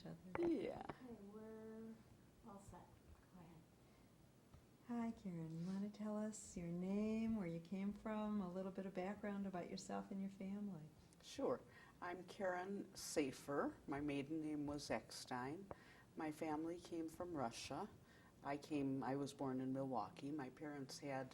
other. Yeah. Okay, we're all set. Go ahead. Hi, Karen. You want to tell us your name, where you came from, a little bit of background about yourself and your family? Sure. I'm Karen Safer. My maiden name was Eckstein. My family came from Russia. I was born in Milwaukee. My parents had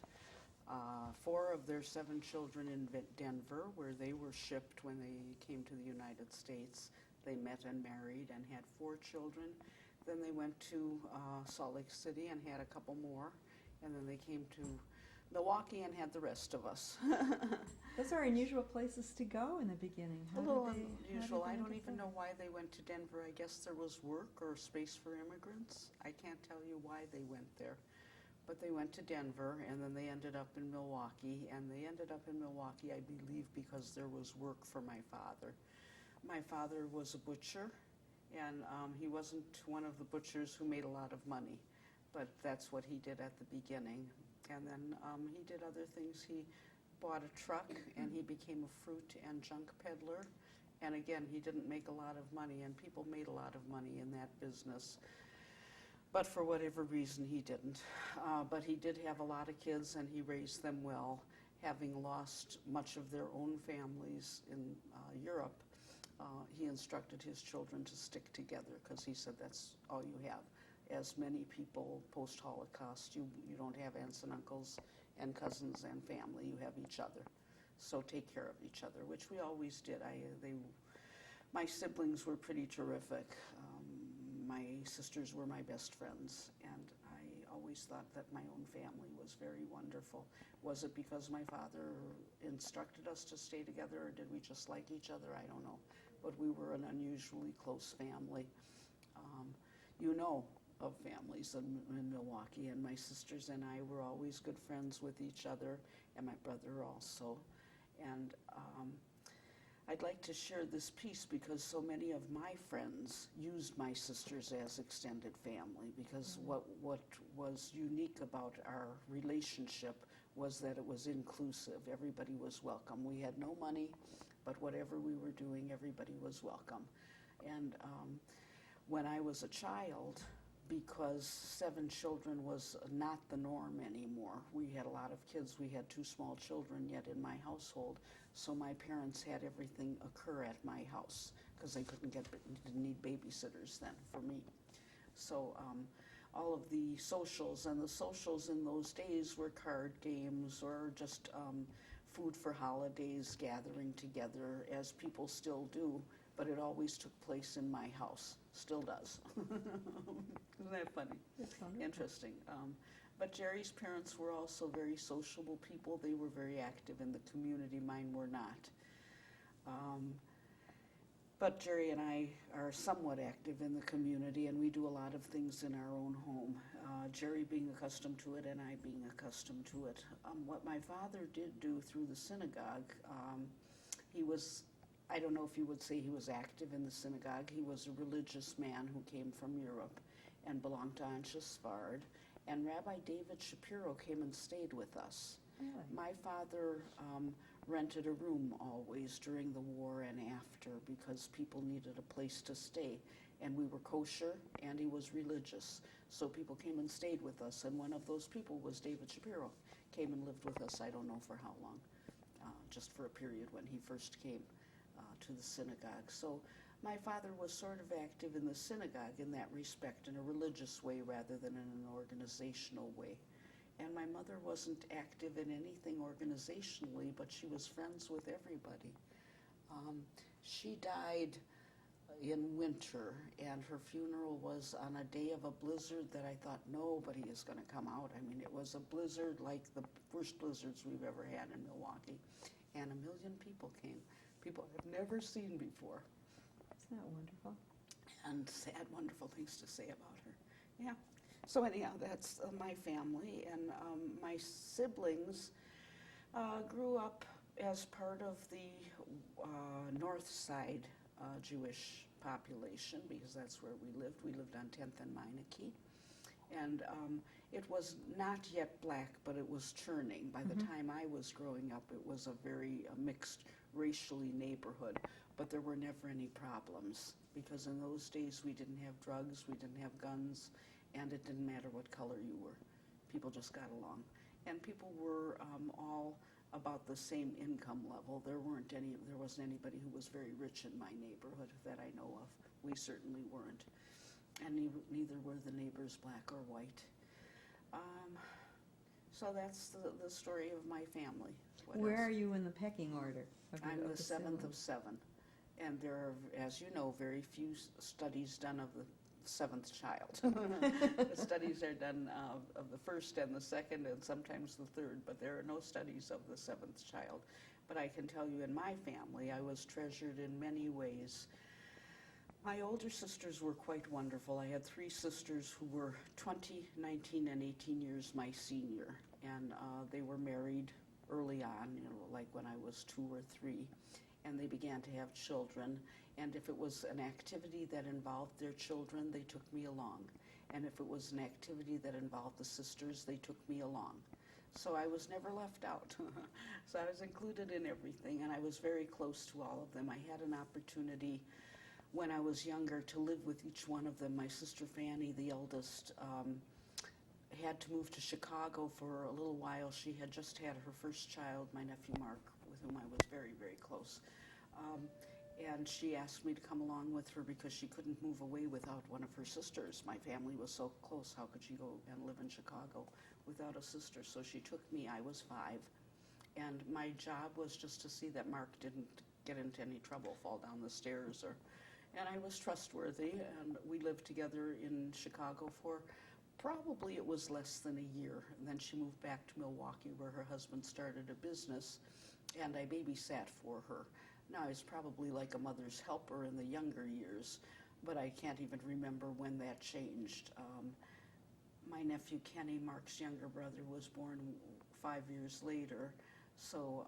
4 of their 7 children in Denver, where they were shipped when they came to the United States. They met and married and had 4 children. Then they went to Salt Lake City and had a couple more. And then they came to Milwaukee and had the rest of us. Those are unusual places to go in the beginning. A little unusual. I don't even know why they went to Denver. I guess there was work or space for immigrants. I can't tell you why they went there. But they went to Denver, and then they ended up in Milwaukee. And they ended up in Milwaukee, I believe, because there was work for my father. My father was a butcher, and he wasn't one of the butchers who made a lot of money. But that's what he did at the beginning. And then he did other things. He bought a truck, and he became a fruit and junk peddler. And again, he didn't make a lot of money, and people made a lot of money in that business. But for whatever reason, he didn't. But he did have a lot of kids, and he raised them well. Having lost much of their own families in Europe, he instructed his children to stick together, because he said that's all you have. As many people post-Holocaust, you don't have aunts and uncles and cousins and family, you have each other. So take care of each other, which we always did. My siblings were pretty terrific. My sisters were my best friends, and I always thought that my own family was very wonderful. Was it because my father instructed us to stay together, or did we just like each other? I don't know. But we were an unusually close family. You know of families in Milwaukee, and my sisters and I were always good friends with each other, and my brother also. And I'd like to share this piece because so many of my friends used my sisters as extended family, because what was unique about our relationship was that it was inclusive. Everybody was welcome. We had no money, but whatever we were doing, everybody was welcome. And when I was a child, because 7 children was not the norm anymore. We had a lot of kids. We had 2 small children yet in my household, so my parents had everything occur at my house because they didn't need babysitters then for me. So all of the socials, and the socials in those days were card games or just food for holidays, gathering together, as people still do, but it always took place in my house. Still does. Isn't that funny? It's wonderful. Interesting. But Jerry's parents were also very sociable people. They were very active in the community. Mine were not. But Jerry and I are somewhat active in the community, and we do a lot of things in our own home. Jerry being accustomed to it, and I being accustomed to it. What my father did do through the synagogue, he was, I don't know if you would say he was active in the synagogue. He was a religious man who came from Europe and belonged to Anshe Sfard. And Rabbi David Shapiro came and stayed with us. Really? My father rented a room always during the war and after, because people needed a place to stay. And we were kosher, and he was religious. So people came and stayed with us. And one of those people was David Shapiro. Came and lived with us, I don't know for how long, just for a period when he first came to the synagogue. So my father was sort of active in the synagogue in that respect, in a religious way rather than in an organizational way. And my mother wasn't active in anything organizationally, but she was friends with everybody. She died in winter, and her funeral was on a day of a blizzard that I thought nobody is going to come out. I mean, it was a blizzard like the worst blizzards we've ever had in Milwaukee. And 1 million people came, people I've never seen before. Isn't that wonderful? And had wonderful things to say about her. Yeah. So anyhow, that's my family, and my siblings grew up as part of the North Side Jewish population, because that's where we lived. We lived on 10th and Meineke. And it was not yet black, but it was churning. By the time I was growing up, it was a very mixed racially neighborhood, but there were never any problems. because in those days we didn't have drugs, we didn't have guns, and it didn't matter what color you were. People just got along. And people were all about the same income level. There wasn't anybody who was very rich in my neighborhood that I know of. We certainly weren't. And neither were the neighbors, black or white. So that's the story of my family. Where are you in the pecking order? I'm the seventh of seven. And there are, as you know, very few studies done of the seventh child. The studies are done of the first and the second and sometimes the third, but there are no studies of the seventh child. But I can tell you in my family, I was treasured in many ways. My older sisters were quite wonderful. I had three sisters who were 20, 19, and 18 years my senior, and they were married early on, like when I was 2 or 3, and they began to have children. And if it was an activity that involved their children, they took me along. And if it was an activity that involved the sisters, they took me along. So I was never left out. So I was included in everything, and I was very close to all of them. I had an opportunity when I was younger to live with each one of them. My sister Fanny, the eldest, had to move to Chicago for a little while. She had just had her first child, my nephew Mark, with whom I was very, very close. And she asked me to come along with her because she couldn't move away without one of her sisters. My family was so close, how could she go and live in Chicago without a sister? So she took me. I was 5. And my job was just to see that Mark didn't get into any trouble, fall down the stairs, and I was trustworthy, and we lived together in Chicago for probably it was less than a year. And then she moved back to Milwaukee, where her husband started a business, and I babysat for her. Now, I was probably like a mother's helper in the younger years, but I can't even remember when that changed. My nephew Kenny, Mark's younger brother, was born 5 years later, so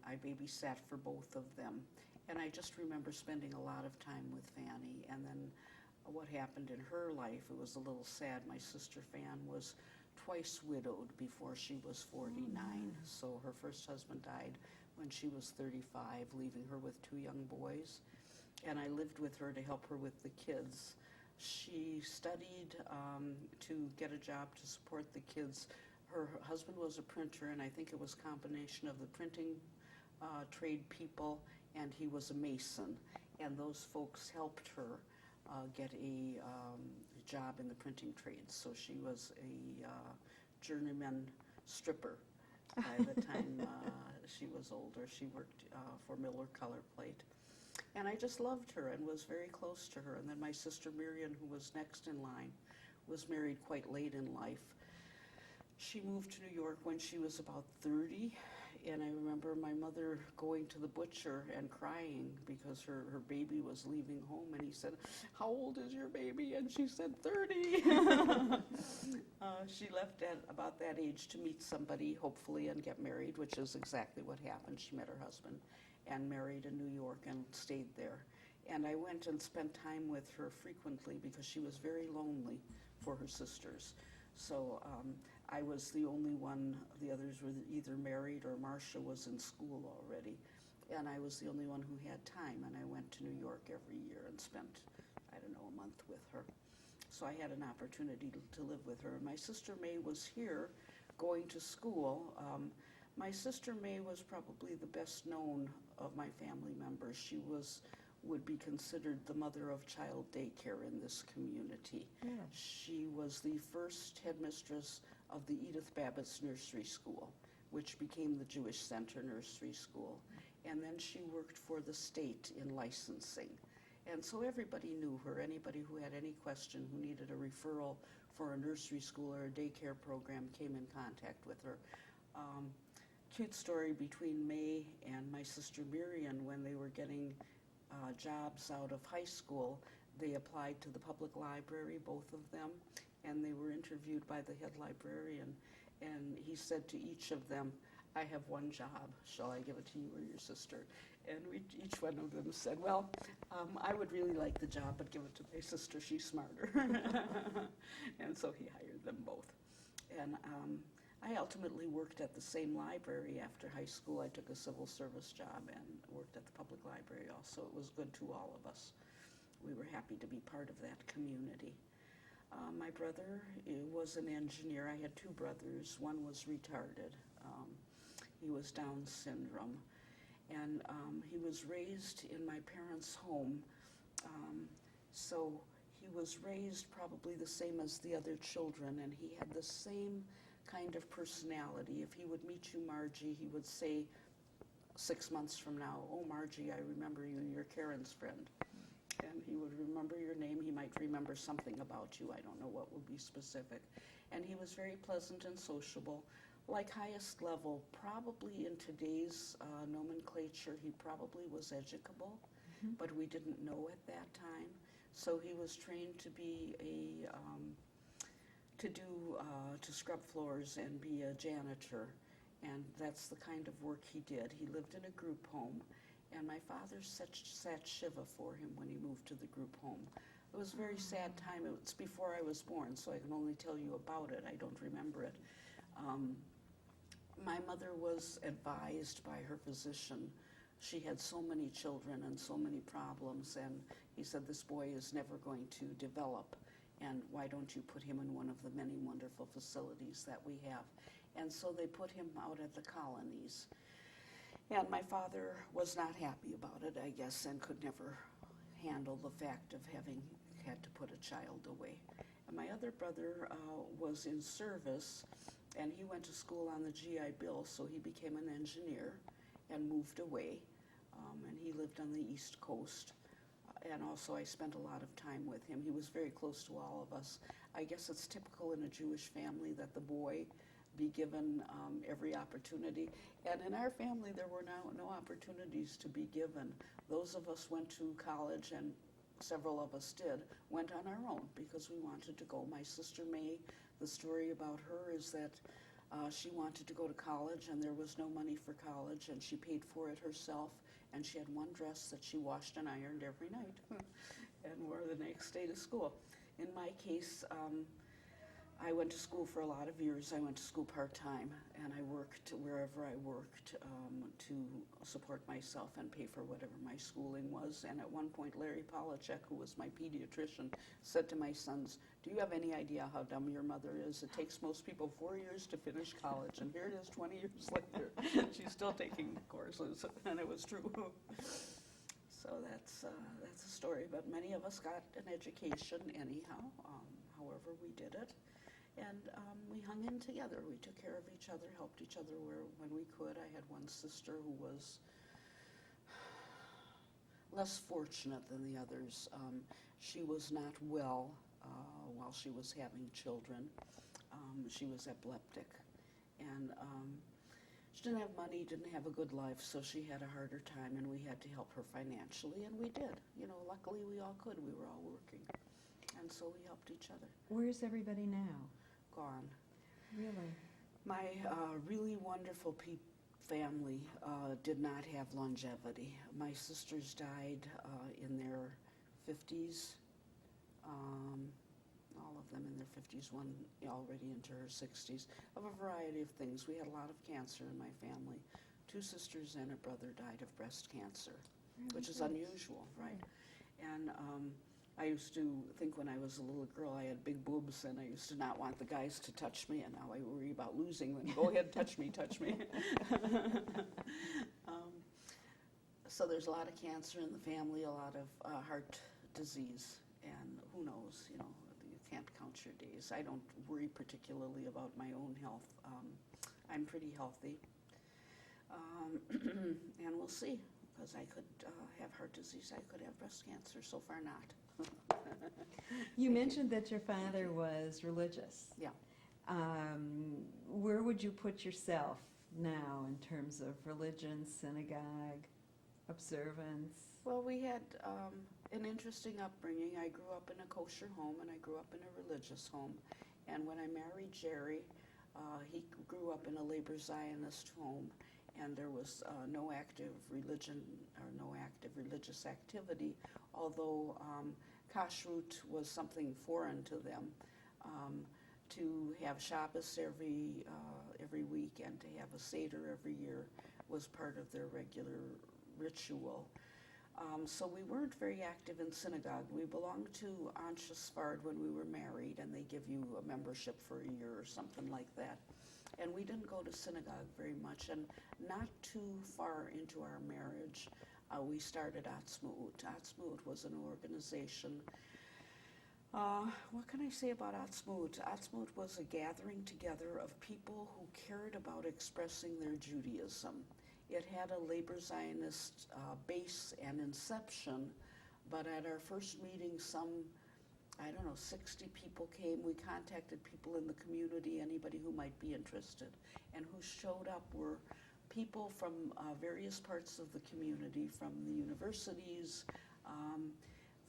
I babysat for both of them. And I just remember spending a lot of time with Fanny. And then what happened in her life, it was a little sad. My sister Fan was twice widowed before she was 49. So her first husband died when she was 35, leaving her with 2 young boys. And I lived with her to help her with the kids. She studied to get a job to support the kids. Her husband was a printer, and I think it was a combination of the printing trade people, and he was a mason. And those folks helped her get a job in the printing trades. So she was a journeyman stripper by the time she was older. She worked for Miller Color Plate. And I just loved her and was very close to her. And then my sister Miriam, who was next in line, was married quite late in life. She moved to New York when she was about 30. And I remember my mother going to the butcher and crying because her baby was leaving home. And he said, "How old is your baby?" And she said, 30. She left at about that age to meet somebody, hopefully, and get married, which is exactly what happened. She met her husband and married in New York and stayed there. And I went and spent time with her frequently because she was very lonely for her sisters. So I was the only one. The others were either married or Marcia was in school already. And I was the only one who had time. And I went to New York every year and spent, I don't know, a month with her. So I had an opportunity to live with her. And my sister May was here going to school. My sister May was probably the best known of my family members. She would be considered the mother of child daycare in this community. Yeah. She was the first headmistress of the Edith Babbitt's Nursery School, which became the Jewish Center Nursery School. And then she worked for the state in licensing. And so everybody knew her. Anybody who had any question, who needed a referral for a nursery school or a daycare program, came in contact with her. Cute story between May and my sister Miriam. When they were getting jobs out of high school, they applied to the public library, both of them, and they were interviewed by the head librarian. And he said to each of them, "I have one job. Shall I give it to you or your sister?" And each one of them said, "Well, I would really like the job, but give it to my sister. She's smarter." And so he hired them both. And I ultimately worked at the same library after high school. I took a civil service job and worked at the public library also. It was good to all of us. we were happy to be part of that community. My brother was an engineer. I had two brothers. One was retarded. He was Down syndrome. And he was raised in my parents' home. So he was raised probably the same as the other children, and he had the same kind of personality. If he would meet you, Margie, he would say 6 months from now, "Oh, Margie, I remember you, you're Karen's friend." And he would remember your name. He might remember something about you. I don't know what would be specific. And he was very pleasant and sociable. Like highest level, probably in today's nomenclature, he probably was educable, but we didn't know at that time. So he was trained to be to scrub floors and be a janitor, and that's the kind of work he did. He lived in a group home, and my father sat Shiva for him when he moved to the group home. It was a very sad time. It was before I was born, so I can only tell you about it. I don't remember it. My mother was advised by her physician. She had so many children and so many problems, and he said, "This boy is never going to develop, and why don't you put him in one of the many wonderful facilities that we have?" And so they put him out at the colonies. And my father was not happy about it, I guess, and could never handle the fact of having had to put a child away. And my other brother was in service, and he went to school on the GI Bill, so he became an engineer and moved away. And he lived on the East Coast. And also I spent a lot of time with him. He was very close to all of us. I guess it's typical in a Jewish family that the boy be given every opportunity. And in our family, there were no opportunities to be given. Those of us went to college, and several of us went on our own because we wanted to go. My sister May, the story about her is that she wanted to go to college, and there was no money for college, and she paid for it herself, and she had one dress that she washed and ironed every night and wore the next day to school. In my case, I went to school for a lot of years. I went to school part-time, and I worked wherever I worked to support myself and pay for whatever my schooling was. And at one point, Larry Polachek, who was my pediatrician, said to my sons, "Do you have any idea how dumb your mother is? It takes most people 4 years to finish college, and here it is 20 years later. She's still taking courses," and it was true. So that's a story. But many of us got an education anyhow, however we did it. And we hung in together. We took care of each other, helped each other when we could. I had one sister who was less fortunate than the others. She was not well while she was having children. She was epileptic. And she didn't have money, didn't have a good life, so she had a harder time, and we had to help her financially, and we did. You know, luckily we all could. We were all working. And so we helped each other. Where's everybody now? Gone. Really? My really wonderful family did not have longevity. My sisters died in their 50s, all of them in their 50s, one already into her 60s, of a variety of things. We had a lot of cancer in my family. 2 sisters and a brother died of breast cancer, which is unusual, right? And I used to think when I was a little girl I had big boobs, and I used to not want the guys to touch me, and now I worry about losing them. Go ahead, touch me, touch me. So there's a lot of cancer in the family, a lot of heart disease, and who knows, you know, you can't count your days. I don't worry particularly about my own health. I'm pretty healthy, and we'll see. Because I could have heart disease, I could have breast cancer. So far, not. You mentioned that your father was religious. Yeah. Where would you put yourself now in terms of religion, synagogue, observance? Well, we had an interesting upbringing. I grew up in a kosher home, and I grew up in a religious home. And when I married Jerry, he grew up in a labor Zionist home. And there was no active religion or no active religious activity, although kashrut was something foreign to them. To have Shabbos every week and to have a Seder every year was part of their regular ritual. So we weren't very active in synagogue. We belonged to Anshe Sfard when we were married, and they give you a membership for a year or something like that. And we didn't go to synagogue very much. And not too far into our marriage, we started Atzmaut. Atzmaut was an organization. What can I say about Atzmaut? Atzmaut was a gathering together of people who cared about expressing their Judaism. It had a labor Zionist base and inception, but at our first meeting, 60 people came. We contacted people in the community, anybody who might be interested. And who showed up were people from various parts of the community, from the universities,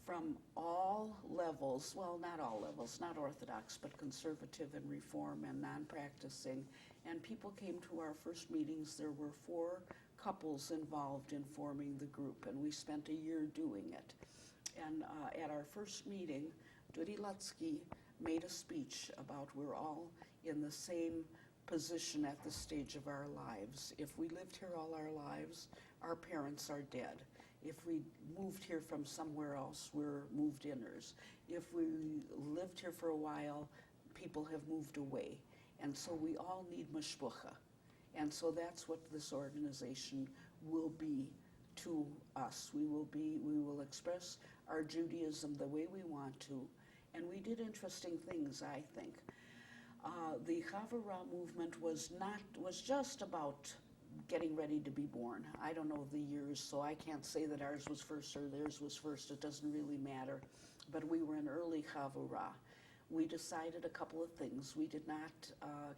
from all levels, well, not all levels, not Orthodox, but conservative and Reform and non-practicing. And people came to our first meetings. There were 4 couples involved in forming the group, and we spent a year doing it. And at our first meeting, Dudi Lutsky made a speech about we're all in the same position at this stage of our lives. If we lived here all our lives, our parents are dead. If we moved here from somewhere else, we're moved-inners. If we lived here for a while, people have moved away. And so we all need mashpucha. And so that's what this organization will be to us. We will express our Judaism the way we want to. And we did interesting things, I think. The Chavurah movement was just about getting ready to be born. I don't know the years, so I can't say that ours was first or theirs was first. It doesn't really matter. But we were an early Chavurah. We decided a couple of things. We did not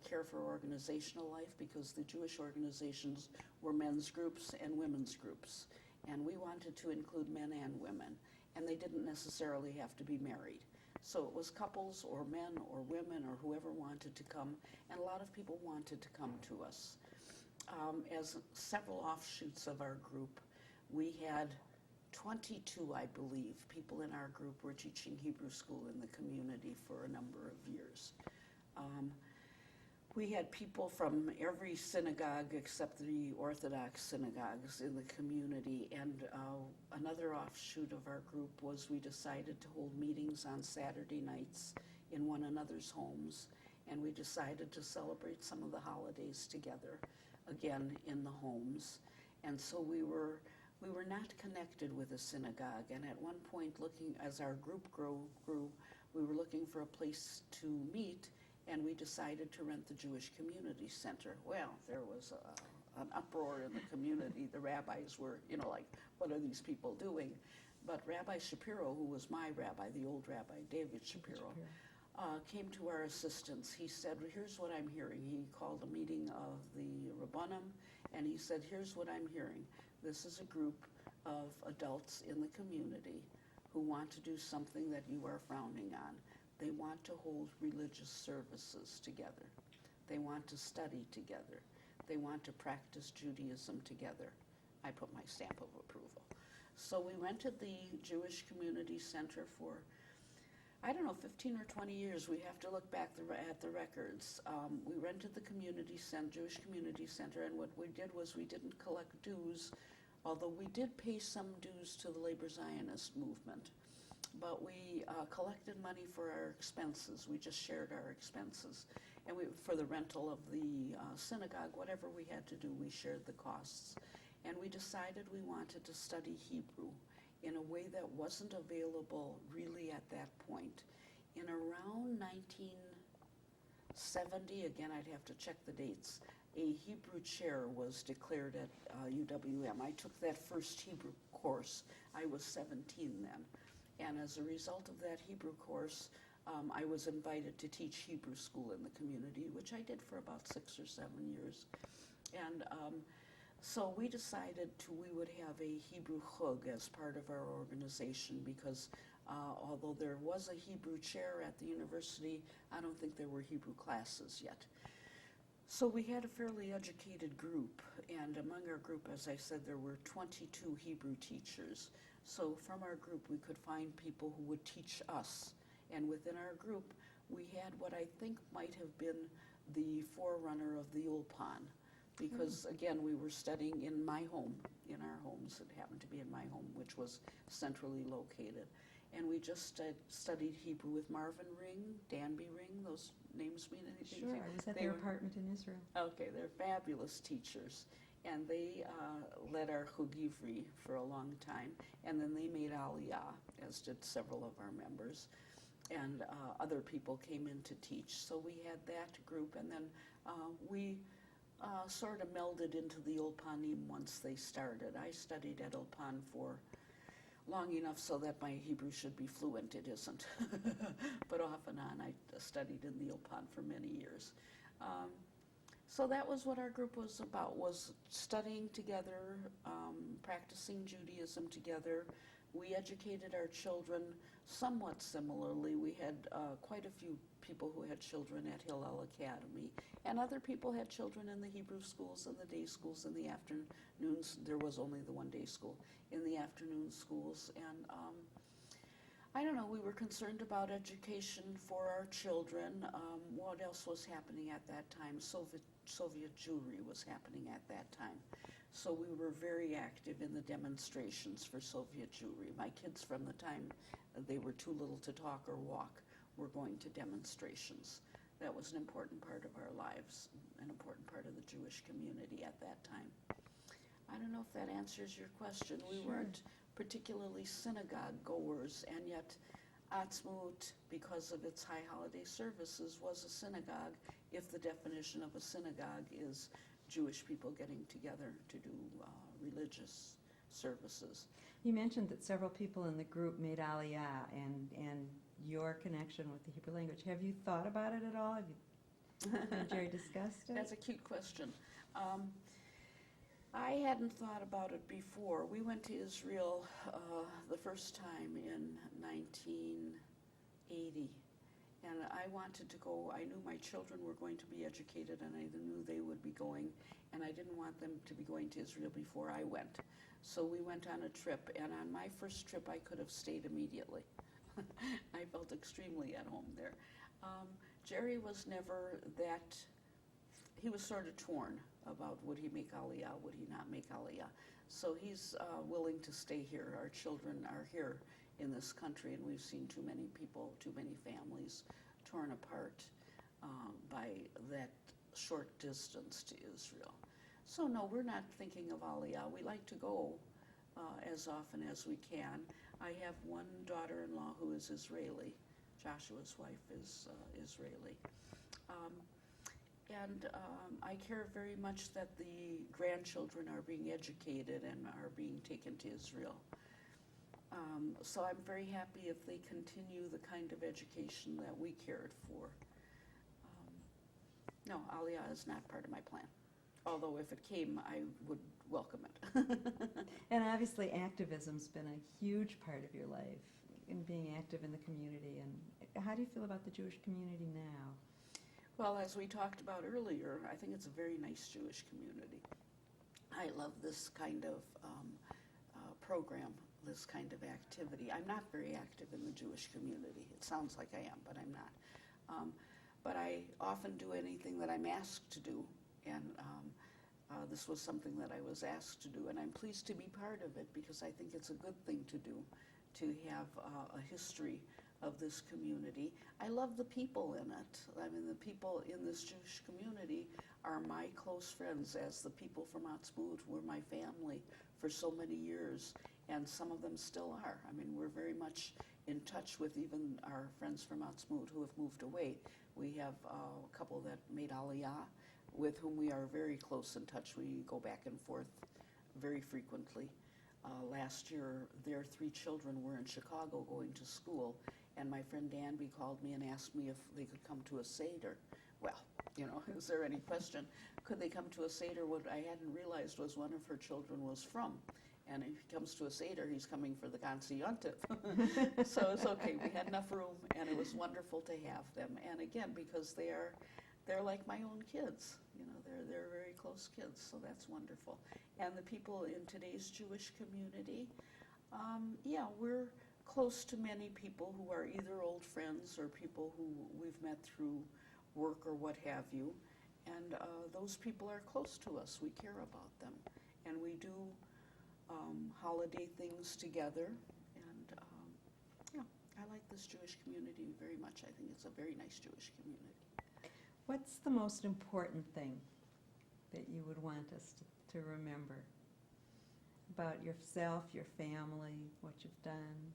care for organizational life because the Jewish organizations were men's groups and women's groups. And we wanted to include men and women. And they didn't necessarily have to be married. So it was couples or men or women or whoever wanted to come. And a lot of people wanted to come to us. As several offshoots of our group, we had 22, I believe, people in our group were teaching Hebrew school in the community for a number of years. We had people from every synagogue except the Orthodox synagogues in the community, and another offshoot of our group was we decided to hold meetings on Saturday nights in one another's homes, and we decided to celebrate some of the holidays together, again in the homes. And so we were not connected with a synagogue, and at one point, as our group grew, we were looking for a place to meet, and we decided to rent the Jewish Community Center. Well, there was an uproar in the community. The rabbis were, like, what are these people doing? But Rabbi Shapiro, who was my rabbi, the old rabbi, David Shapiro, came to our assistance. He said, here's what I'm hearing. He called a meeting of the Rabbanim, and he said, here's what I'm hearing. This is a group of adults in the community who want to do something that you are frowning on. They want to hold religious services together. They want to study together. They want to practice Judaism together. I put my stamp of approval. So we rented the Jewish Community Center for, 15 or 20 years. We have to look back at the records. We rented the Jewish Community Center, and what we did was we didn't collect dues, although we did pay some dues to the Labor Zionist movement. But we collected money for our expenses. We just shared our expenses. And for the rental of the synagogue, whatever we had to do, we shared the costs. And we decided we wanted to study Hebrew in a way that wasn't available really at that point. In around 1970, again, I'd have to check the dates, a Hebrew chair was declared at UWM. I took that first Hebrew course. I was 17 then. And as a result of that Hebrew course, I was invited to teach Hebrew school in the community, which I did for about 6 or 7 years. And so we decided we would have a Hebrew chug as part of our organization because although there was a Hebrew chair at the university, I don't think there were Hebrew classes yet. So we had a fairly educated group, and among our group, as I said, there were 22 Hebrew teachers. So from our group, we could find people who would teach us. And within our group, we had what I think might have been the forerunner of the Ulpan. because again, we were studying in my home, in our homes. It happened to be in my home, which was centrally located. And we just studied Hebrew with Marvin Ring, Danby Ring. Those names mean anything to Sure, you? I was at They their were- apartment in Israel. Okay, they're fabulous teachers. And they led our Chugivri for a long time. And then they made Aliyah, as did several of our members. And other people came in to teach. So we had that group. And then we sort of melded into the Ulpanim once they started. I studied at Ulpan for long enough so that my Hebrew should be fluent. It isn't. But off and on, I studied in the Ulpan for many years. So that was what our group was about, was studying together, practicing Judaism together. We educated our children somewhat similarly. We had quite a few people who had children at Hillel Academy, and other people had children in the Hebrew schools and the day schools in the afternoons. There was only the one day school in the afternoon schools. And I don't know, we were concerned about education for our children. What else was happening at that time? Soviet Jewry was happening at that time. So we were very active in the demonstrations for Soviet Jewry. My kids, from the time they were too little to talk or walk, were going to demonstrations. That was an important part of our lives, an important part of the Jewish community at that time. I don't know if that answers your question. We Sure. weren't particularly synagogue goers, and yet Atzmut, because of its high holiday services, was a synagogue, if the definition of a synagogue is Jewish people getting together to do religious services. You mentioned that several people in the group made Aliyah and your connection with the Hebrew language. Have you thought about it at all? Have you and Jerry discussed it? That's a cute question. I hadn't thought about it before. We went to Israel the first time in 1980, and I wanted to go. I knew my children were going to be educated, and I knew they would be going, and I didn't want them to be going to Israel before I went. So we went on a trip, and on my first trip, I could have stayed immediately. I felt extremely at home there. Jerry was never that. He was sort of torn about would he make Aliyah, would he not make Aliyah. So he's willing to stay here. Our children are here in this country, and we've seen too many people, too many families torn apart by that short distance to Israel. So no, we're not thinking of Aliyah. We like to go as often as we can. I have one daughter-in-law who is Israeli. Joshua's wife is Israeli. And I care very much that the grandchildren are being educated and are being taken to Israel. So I'm very happy if they continue the kind of education that we cared for. No, Aliyah is not part of my plan. Although if it came, I would welcome it. And obviously activism's been a huge part of your life, in being active in the community. And how do you feel about the Jewish community now? Well, as we talked about earlier, I think it's a very nice Jewish community. I love this kind of program, this kind of activity. I'm not very active in the Jewish community. It sounds like I am, but I'm not. But I often do anything that I'm asked to do, and this was something that I was asked to do, and I'm pleased to be part of it because I think it's a good thing to do, to have a history of this community. I love the people in it. I mean, the people in this Jewish community are my close friends, as the people from Atzmut were my family for so many years, and some of them still are. I mean, we're very much in touch with even our friends from Atzmut who have moved away. We have a couple that made Aliyah, with whom we are very close in touch. We go back and forth very frequently. Last year, their 3 children were in Chicago going to school, and my friend Danby called me and asked me if they could come to a Seder. Well, you know, is there any question? Could they come to a Seder? What I hadn't realized was one of her children was from. And if he comes to a Seder, he's coming for the Gansi Yontif. So it's okay. We had enough room, and it was wonderful to have them. And again, because they're like my own kids. You know, they're very close kids, so that's wonderful. And the people in today's Jewish community, yeah, we're close to many people who are either old friends or people who we've met through work or what have you. And those people are close to us. We care about them. And we do holiday things together. And yeah, I like this Jewish community very much. I think it's a very nice Jewish community. What's the most important thing that you would want us to remember about yourself, your family, what you've done?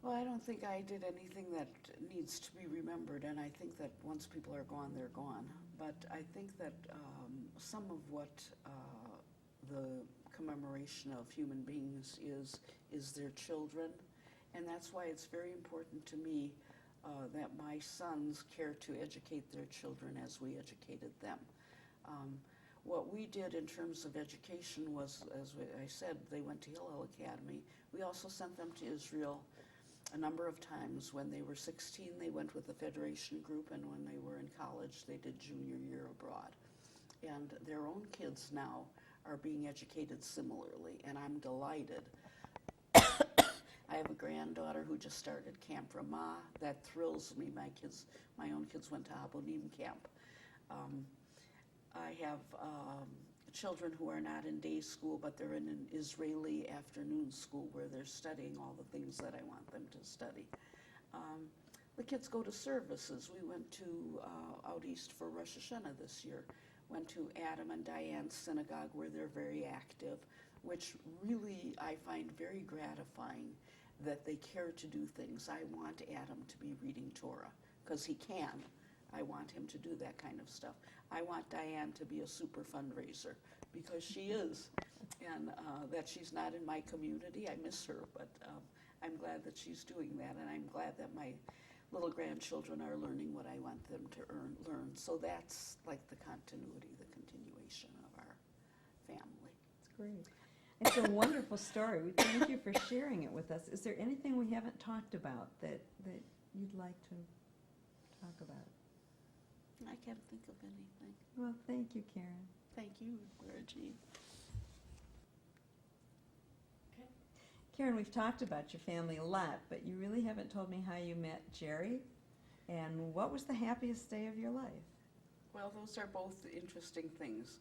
Well, I don't think I did anything that needs to be remembered, and I think that once people are gone, they're gone. But I think that some of what the commemoration of human beings is their children, and that's why it's very important to me that my sons care to educate their children as we educated them. What we did in terms of education was, as I said, they went to Hillel Academy. We also sent them to Israel a number of times. When they were 16, they went with the Federation group, and when they were in college, they did junior year abroad. And their own kids now are being educated similarly, and I'm delighted. I have a granddaughter who just started Camp Ramah. That thrills me. My own kids went to Abonim camp. I have children who are not in day school, but they're in an Israeli afternoon school where they're studying all the things that I want them to study. The kids go to services. We went to out east for Rosh Hashanah this year. Went to Adam and Diane's synagogue where they're very active, which really I find very gratifying that they care to do things. I want Adam to be reading Torah because he can. I want him to do that kind of stuff. I want Diane to be a super fundraiser because she is, and that she's not in my community. I miss her, but I'm glad that she's doing that, and I'm glad that my little grandchildren are learning what I want them to learn. So that's like the continuity, the continuation of our family. It's great. It's a wonderful story. We thank you for sharing it with us. Is there anything we haven't talked about that you'd like to talk about? I can't think of anything. Well, thank you, Karen. Thank you, Reggie. Okay. Karen, we've talked about your family a lot, but you really haven't told me how you met Jerry, and what was the happiest day of your life? Well, those are both interesting things.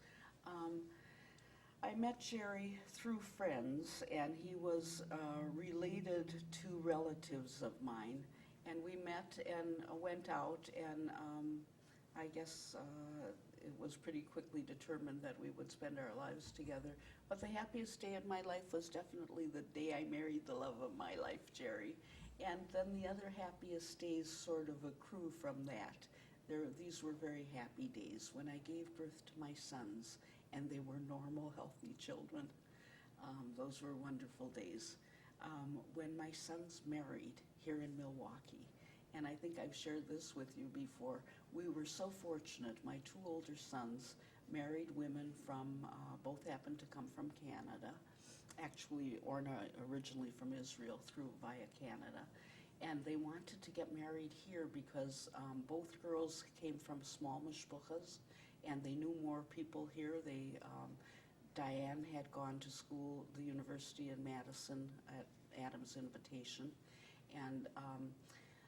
I met Jerry through friends, and he was related to relatives of mine, and we met and went out, and I guess it was pretty quickly determined that we would spend our lives together. But the happiest day in my life was definitely the day I married the love of my life, Jerry. And then the other happiest days sort of accrue from that. These were very happy days when I gave birth to my sons, and they were normal, healthy children. Those were wonderful days. When my sons married here in Milwaukee, and I think I've shared this with you before, we were so fortunate. My two older sons married women from, both happened to come from Canada. Actually, Orna originally from Israel via Canada. And they wanted to get married here because both girls came from small mishpuchas, and they knew more people here. Diane had gone to school, the university in Madison at Adam's invitation. And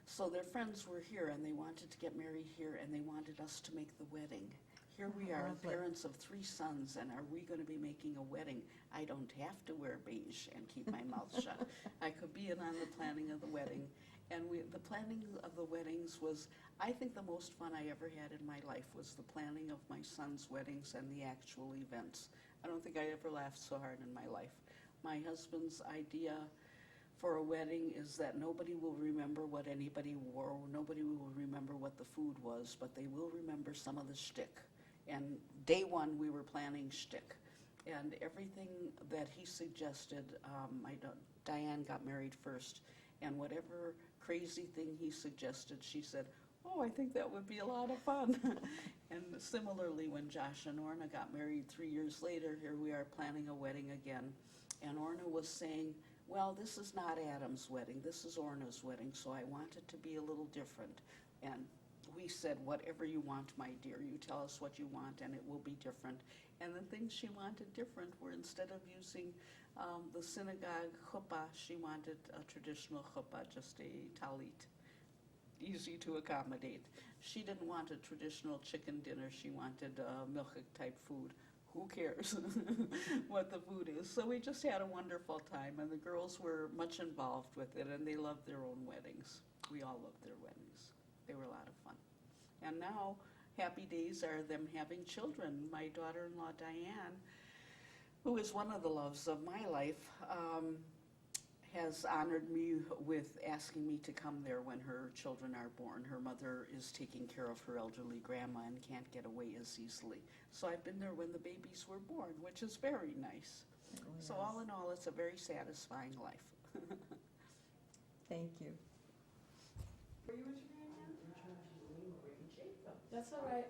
so their friends were here, and they wanted to get married here, and they wanted us to make the wedding. Here we are, Lovely. parents of 3 sons, and are we going to be making a wedding? I don't have to wear beige and keep my mouth shut. I could be in on the planning of the wedding. And the planning of the weddings was, I think the most fun I ever had in my life was the planning of my sons' weddings and the actual events. I don't think I ever laughed so hard in my life. My husband's idea for a wedding is that nobody will remember what anybody wore, nobody will remember what the food was, but they will remember some of the shtick. And day one, we were planning shtick. And everything that he suggested, Diane got married first, and whatever crazy thing he suggested, she said, oh, I think that would be a lot of fun. And similarly, when Josh and Orna got married 3 years later, here we are planning a wedding again. And Orna was saying, well, this is not Adam's wedding, this is Orna's wedding, so I want it to be a little different. And we said, whatever you want, my dear, you tell us what you want and it will be different. And the things she wanted different were, instead of using the synagogue chuppah, she wanted a traditional chuppah, just a talit. easy to accommodate. She didn't want a traditional chicken dinner. She wanted milk-type food. Who cares what the food is? So we just had a wonderful time, and the girls were much involved with it, and they loved their own weddings. We all loved their weddings. They were a lot of fun. And now, happy days are them having children. My daughter-in-law, Diane, who is one of the loves of my life, has honored me with asking me to come there when her children are born. Her mother is taking care of her elderly grandma and can't get away as easily. So I've been there when the babies were born, which is very nice. So all in all, it's a very satisfying life. Thank you. That's all right.